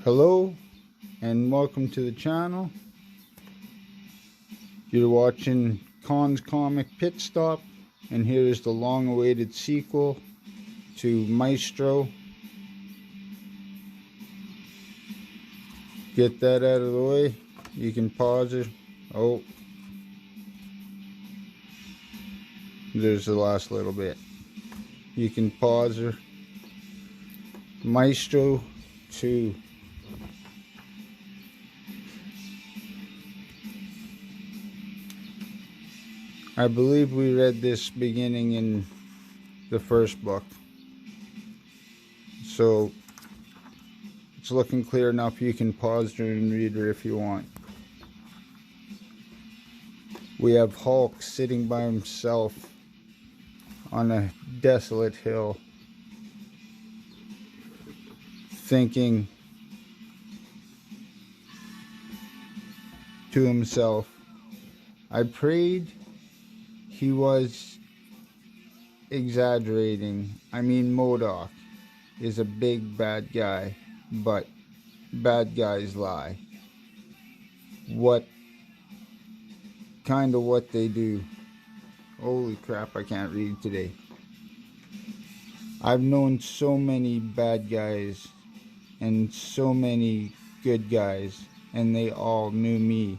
Hello and welcome to the channel. You're watching Khan's Comic Pit Stop, and here is the long-awaited sequel to Maestro. Get that out of the way. You can pause it. Oh, there's the last little bit. You can pause her. Maestro 2. I believe we read this beginning in the first book, so it's looking clear enough. You can pause it and read it if you want. We have Hulk sitting by himself on a desolate hill, thinking to himself, I prayed he was exaggerating. I mean, MODOK is a big bad guy, but bad guys lie. What they do. Holy crap, I can't read today. I've known so many bad guys and so many good guys, and they all knew me,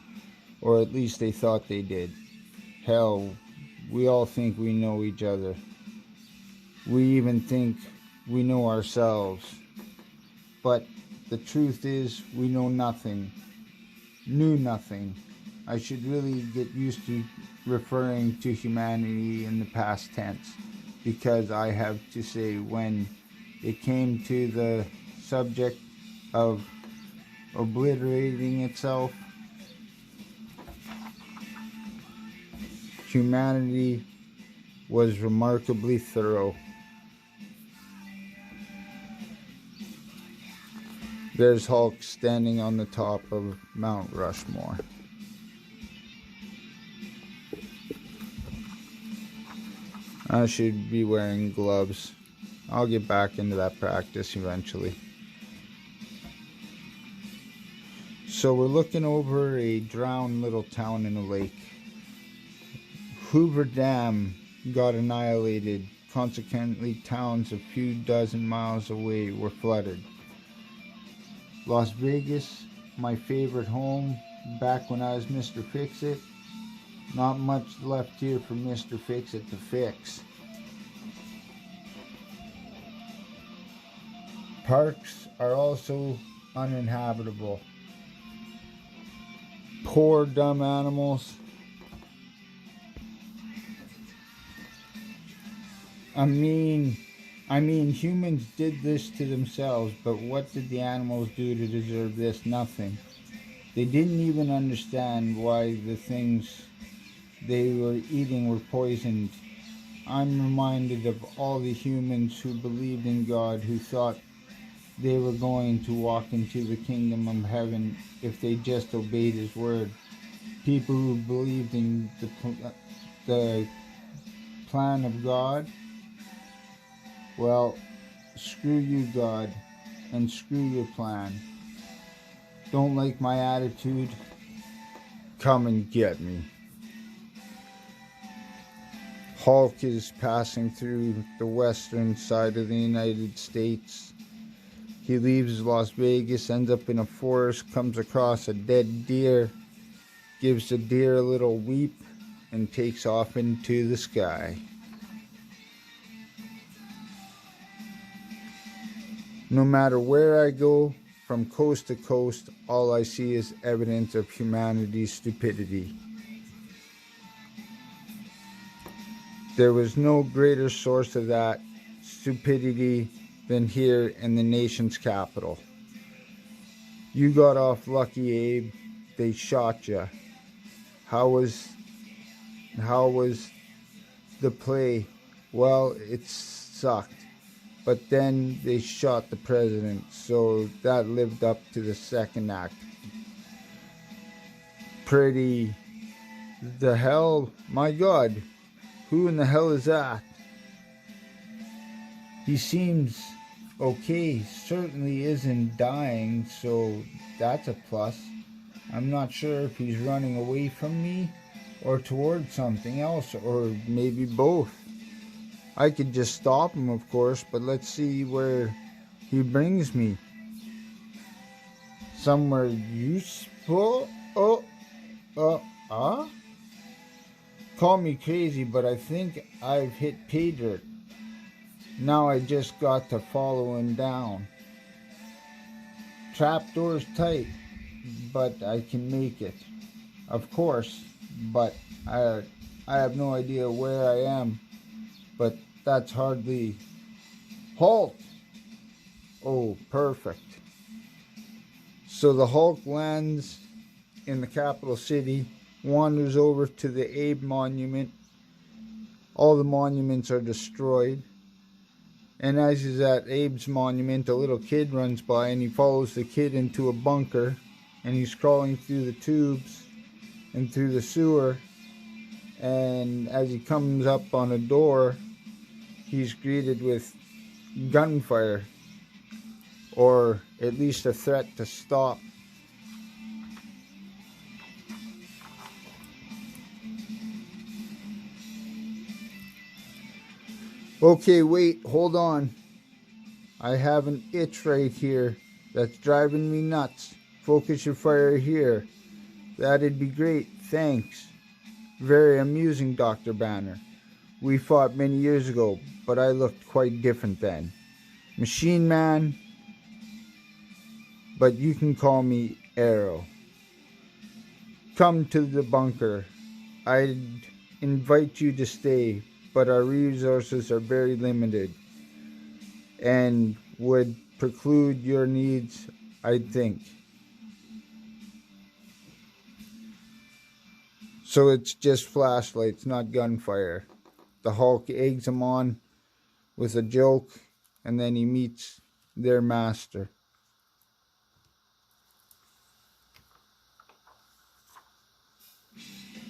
or at least they thought they did. Hell, we all think we know each other. We even think we know ourselves. But the truth is, we know nothing. Knew nothing. I should really get used to referring to humanity in the past tense, because I have to say, when it came to the subject of obliterating itself, humanity was remarkably thorough. There's Hulk standing on the top of Mount Rushmore. I should be wearing gloves. I'll get back into that practice eventually. So we're looking over a drowned little town in a lake. Hoover Dam got annihilated. Consequently, towns a few dozen miles away were flooded. Las Vegas, my favorite home, back when I was Mr. Fix-It. Not much left here for Mr. Fix-It to fix. Parks are also uninhabitable. Poor dumb animals. I mean, humans did this to themselves, but what did the animals do to deserve this? Nothing. They didn't even understand why the things they were eating were poisoned. I'm reminded of all the humans who believed in God, who thought they were going to walk into the kingdom of heaven if they just obeyed His word. People who believed in the plan of God. Well, screw you, God, and screw your plan. Don't like my attitude? Come and get me. Hulk is passing through the western side of the United States. He leaves Las Vegas, ends up in a forest, comes across a dead deer, gives the deer a little weep, and takes off into the sky. No matter where I go, from coast to coast, all I see is evidence of humanity's stupidity. There was no greater source of that stupidity than here in the nation's capital. You got off lucky, Abe. They shot you. How was the play? Well, it sucked. But then they shot the president, so that lived up to the second act. Pretty the hell, my God, who in the hell is that? He seems Okay, certainly isn't dying, so that's a plus. I'm not sure if he's running away from me or towards something else, or maybe both. I could just stop him, of course, but let's see where he brings me. Somewhere useful? Oh, ah? Call me crazy, but I think I've hit pay dirt. Now I just got to follow him down. Trapdoor's tight, but I can make it. Of course, but I have no idea where I am. But that's hardly... Halt! Oh, perfect. So the Hulk lands in the capital city, wanders over to the Abe monument. All the monuments are destroyed. And as he's at Abe's monument, a little kid runs by and he follows the kid into a bunker. And he's crawling through the tubes and through the sewer. And as he comes up on a door, he's greeted with gunfire, or at least a threat to stop. Okay, wait, hold on. I have an itch right here that's driving me nuts. Focus your fire here. That'd be great, thanks. Very amusing, Dr. Banner. We fought many years ago, but I looked quite different then. Machine Man, but you can call me Arrow. Come to the bunker. I'd invite you to stay, but our resources are very limited and would preclude your needs, I think. So it's just flashlights, not gunfire. The Hulk eggs him on with a joke, and then he meets their master.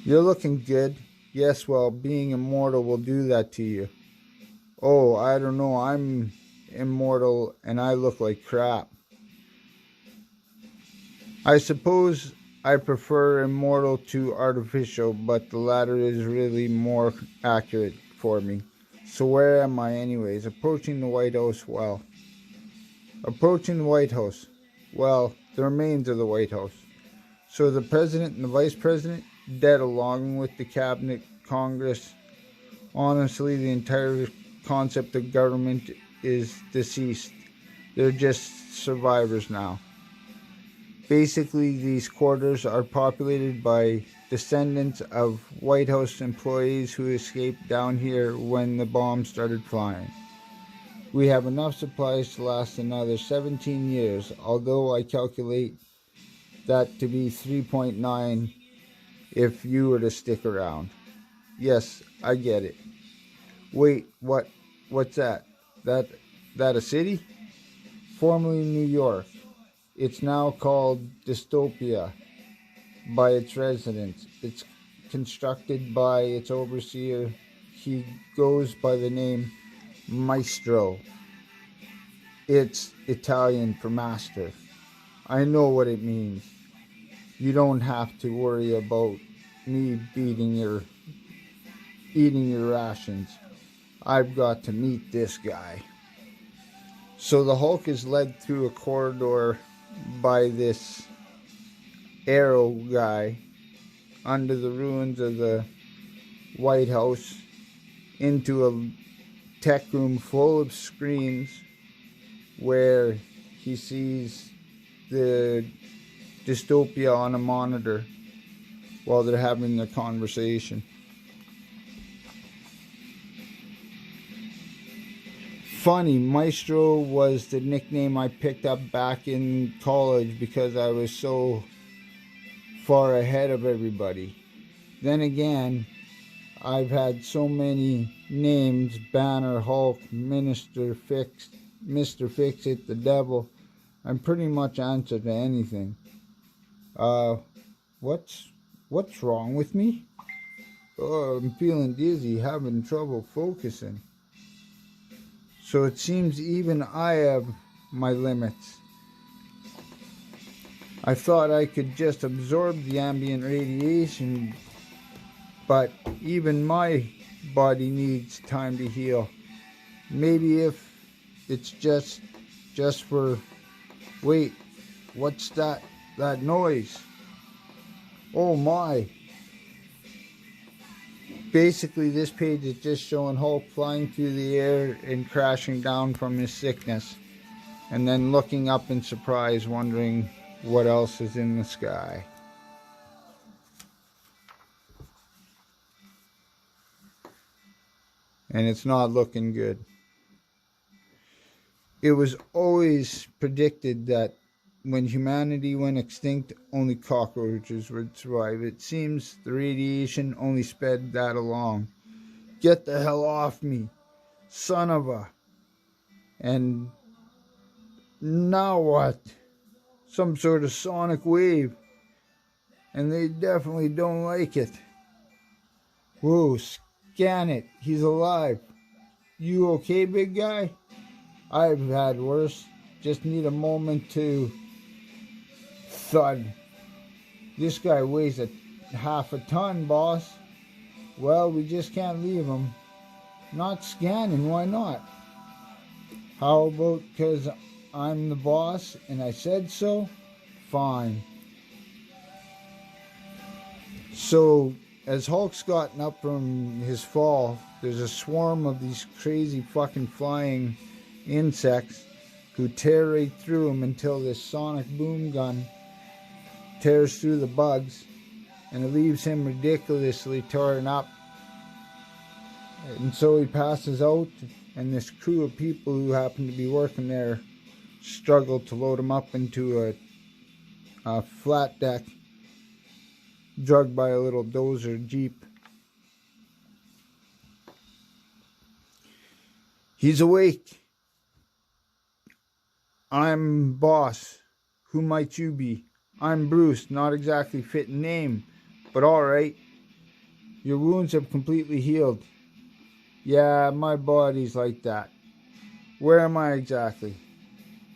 You're looking good. Yes, well, being immortal will do that to you. Oh, I don't know, I'm immortal and I look like crap. I suppose I prefer immortal to artificial, but the latter is really more accurate for me. So where am I anyways? Approaching the White House. Approaching the White House. Well, the remains of the White House. So the president and the vice president dead along with the cabinet, Congress. Honestly, the entire concept of government is deceased. They're just survivors now. Basically, these quarters are populated by descendants of White House employees who escaped down here when the bomb started flying. We have enough supplies to last another 17 years, although I calculate that to be 3.9 if you were to stick around. Yes, I get it. Wait, what's that? That a city? Formerly New York. It's now called Dystopia by its residents. It's constructed by its overseer. He goes by the name Maestro. It's Italian for master. I know what it means. You don't have to worry about me eating your rations. I've got to meet this guy. So the Hulk is led through a corridor by this Arrow guy under the ruins of the White House into a tech room full of screens where he sees the dystopia on a monitor while they're having their conversation. Funny, Maestro was the nickname I picked up back in college because I was so far ahead of everybody. Then again, I've had so many names: Banner, Hulk, Mr. Fix-It, the Devil. I'm pretty much answer to anything. What's wrong with me? Oh, I'm feeling dizzy, having trouble focusing. So it seems even I have my limits. I thought I could just absorb the ambient radiation, but even my body needs time to heal. Maybe if it's just for... Wait, what's that noise? Oh my. Basically, this page is just showing Hulk flying through the air and crashing down from his sickness, and then looking up in surprise, wondering what else is in the sky. And it's not looking good. It was always predicted that when humanity went extinct, only cockroaches would survive. It seems the radiation only sped that along. Get the hell off me, son of a... And now what? Some sort of sonic wave. And they definitely don't like it. Whoa, scan it. He's alive. You okay, big guy? I've had worse. Just need a moment to... Thud. This guy weighs half a ton, boss. Well, we just can't leave him. Not scanning, why not? How about because I'm the boss and I said so? Fine. So, as Hulk's gotten up from his fall, there's a swarm of these crazy fucking flying insects who tear right through him until this sonic boom gun tears through the bugs, and it leaves him ridiculously torn up. And so he passes out, and this crew of people who happen to be working there struggle to load him up into a flat deck, dragged by a little dozer jeep. He's awake. I'm boss. Who might you be? I'm Bruce, not exactly fitting name, but alright. Your wounds have completely healed. Yeah, my body's like that. Where am I exactly?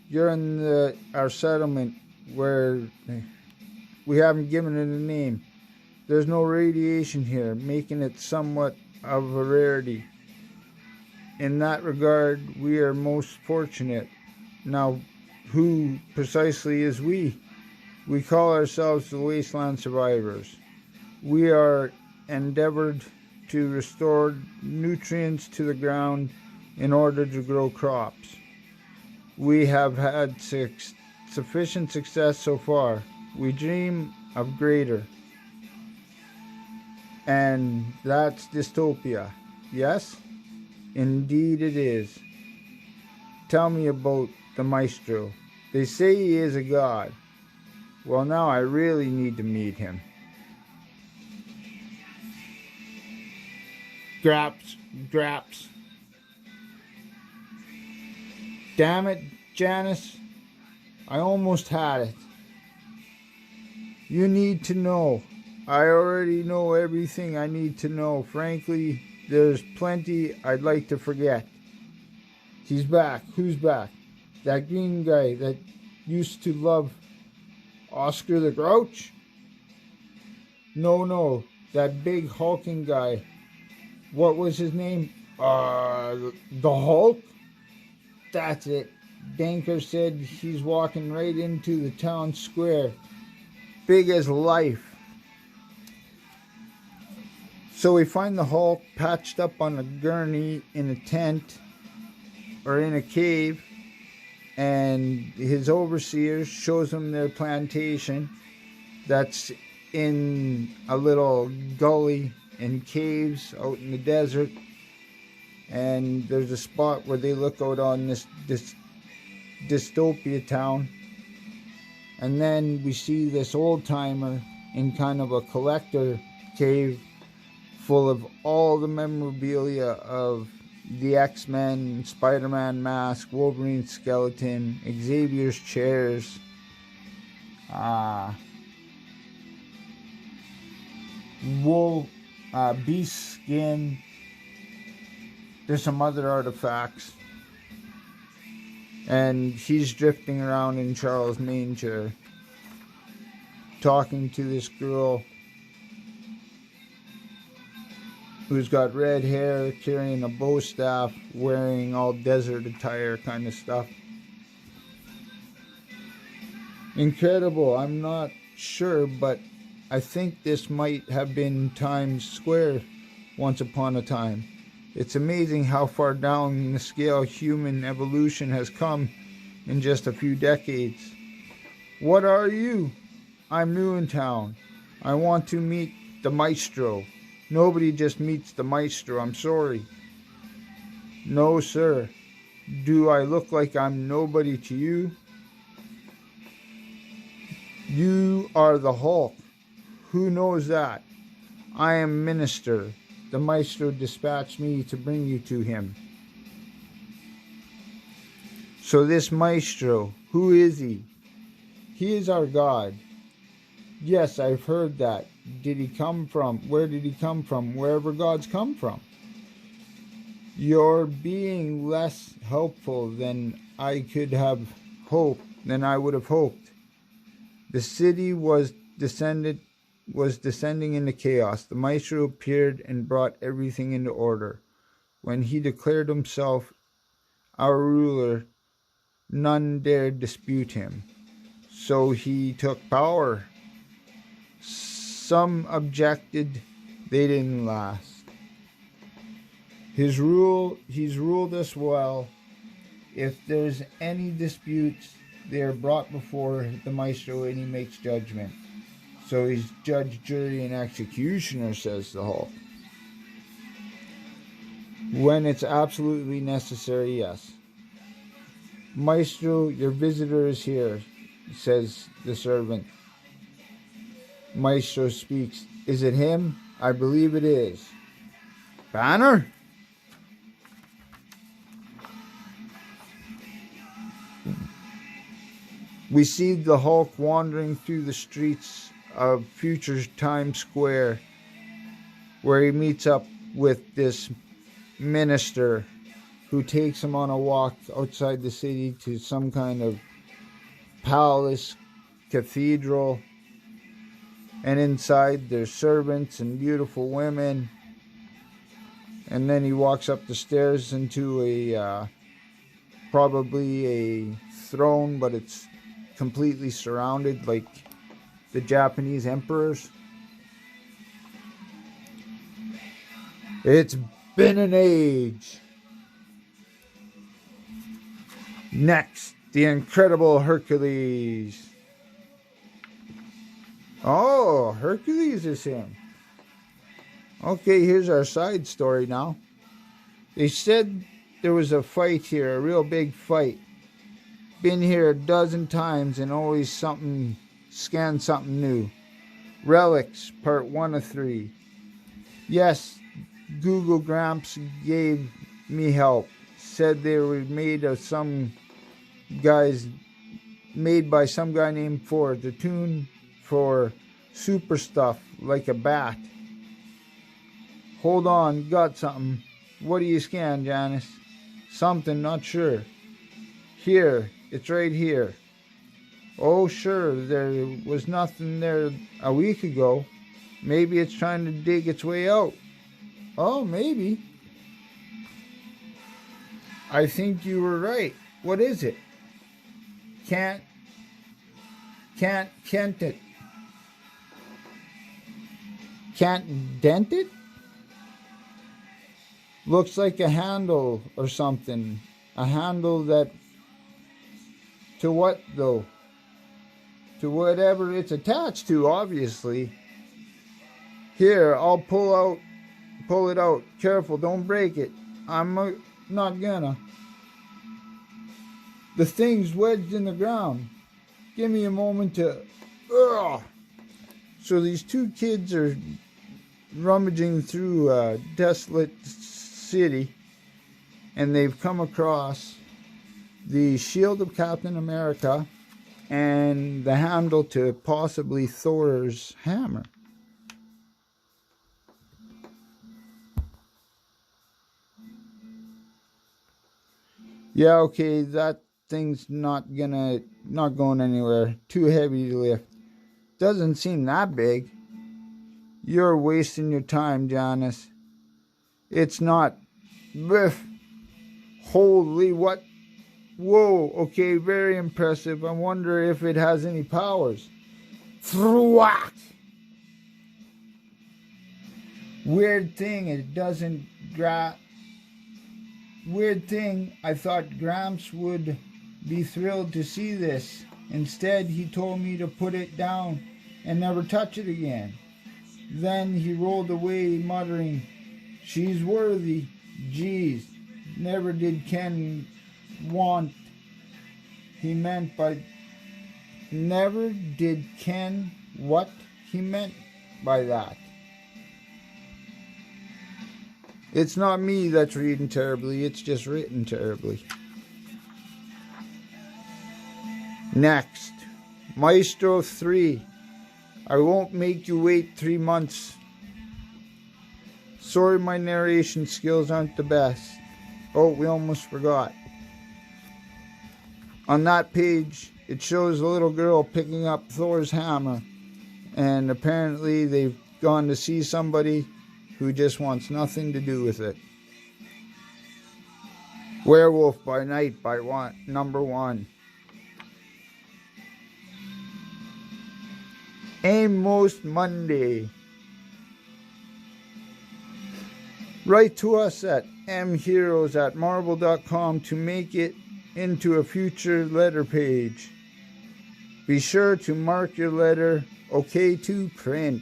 You're in our settlement where we haven't given it a name. There's no radiation here, making it somewhat of a rarity. In that regard, we are most fortunate. Now, who precisely is we? We call ourselves the Wasteland Survivors. We are endeavored to restore nutrients to the ground in order to grow crops. We have had sufficient success so far. We dream of greater. And that's dystopia. Yes? Indeed it is. Tell me about the Maestro. They say he is a god. Well, now I really need to meet him. Graps. Damn it, Janice. I almost had it. You need to know. I already know everything I need to know. Frankly, there's plenty I'd like to forget. He's back. Who's back? That green guy that used to love Oscar the Grouch? No. That big hulking guy. What was his name? The Hulk? That's it. Danker said he's walking right into the town square. Big as life. So we find the Hulk patched up on a gurney in a tent or in a cave, and his overseers shows him their plantation that's in a little gully in caves out in the desert, and there's a spot where they look out on this dystopia town, and then we see this old timer in kind of a collector cave full of all the memorabilia of the X-Men, Spider-Man mask, Wolverine skeleton, Xavier's chairs, beast skin. There's some other artifacts. And he's drifting around in Charles' main chair, talking to this girl who's got red hair, carrying a bow staff, wearing all desert attire kind of stuff. Incredible. I'm not sure, but I think this might have been Times Square once upon a time. It's amazing how far down the scale human evolution has come in just a few decades. What are you? I'm new in town. I want to meet the Maestro. Nobody just meets the Maestro, I'm sorry. No, sir. Do I look like I'm nobody to you? You are the Hulk. Who knows that? I am Minister. The Maestro dispatched me to bring you to him. So this Maestro, who is he? He is our God. Yes, I've heard that. Did he come from? Where did he come from? Wherever gods come from. You're being less helpful than I could have hoped, than I would have hoped. The city was descending into chaos. The Maestro appeared and brought everything into order. When he declared himself our ruler, none dared dispute him. So he took power. Some objected, they didn't last. He's ruled us well. If there's any disputes, they are brought before the Maestro and he makes judgment. So he's judge, jury, and executioner, says the Hulk. When it's absolutely necessary, yes. Maestro, your visitor is here, says the servant. Maestro speaks. Is it him? I believe it is. Banner? We see the Hulk wandering through the streets of future Times Square, where he meets up with this minister who takes him on a walk outside the city to some kind of palace, cathedral, and inside there's servants and beautiful women. And then he walks up the stairs into a probably a throne, but it's completely surrounded like the Japanese emperors. It's been an age. Next, the Incredible Hercules. Oh, Hercules is him. Okay, here's our side story now. They said there was a fight here, a real big fight. Been here a dozen times and always scanned something new. Relics, part 1 of 3. Yes, Google Gramps gave me help. Said they were made by some guy named Ford. The tune for super stuff like a bat. Hold on, got something. What do you scan, Janice? Something, not sure. Here, it's right here. Oh, sure, there was nothing there a week ago. Maybe it's trying to dig its way out. Oh, maybe. I think you were right. What is it? Can't it? Can't dent it? Looks like a handle or something. A handle that... To what, though? To whatever it's attached to, obviously. Here, I'll pull it out. Careful, don't break it. I'm not gonna. The thing's wedged in the ground. Give me a moment to... Ugh. So these two kids are rummaging through a desolate city, and they've come across the shield of Captain America and the handle to possibly Thor's hammer. Yeah, okay, that thing's not going anywhere. Too heavy to lift. Doesn't seem that big. You're wasting your time, Janice. It's not. Biff. Holy what? Whoa, okay, very impressive. I wonder if it has any powers. Thwack! Weird thing, it doesn't Weird thing, I thought Gramps would be thrilled to see this. Instead, he told me to put it down and never touch it again. Then he rolled away, muttering, "She's worthy. Geez, never did Ken what he meant by that." It's not me that's reading terribly, it's just written terribly. Next, Maestro 3. I won't make you wait 3 months. Sorry my narration skills aren't the best. Oh, we almost forgot. On that page, it shows a little girl picking up Thor's hammer. And apparently they've gone to see somebody who just wants nothing to do with it. Werewolf by Night by number 1. Amos Monday. Write to us at mheroes@marvel.com to make it into a future letter page. Be sure to mark your letter OK to print.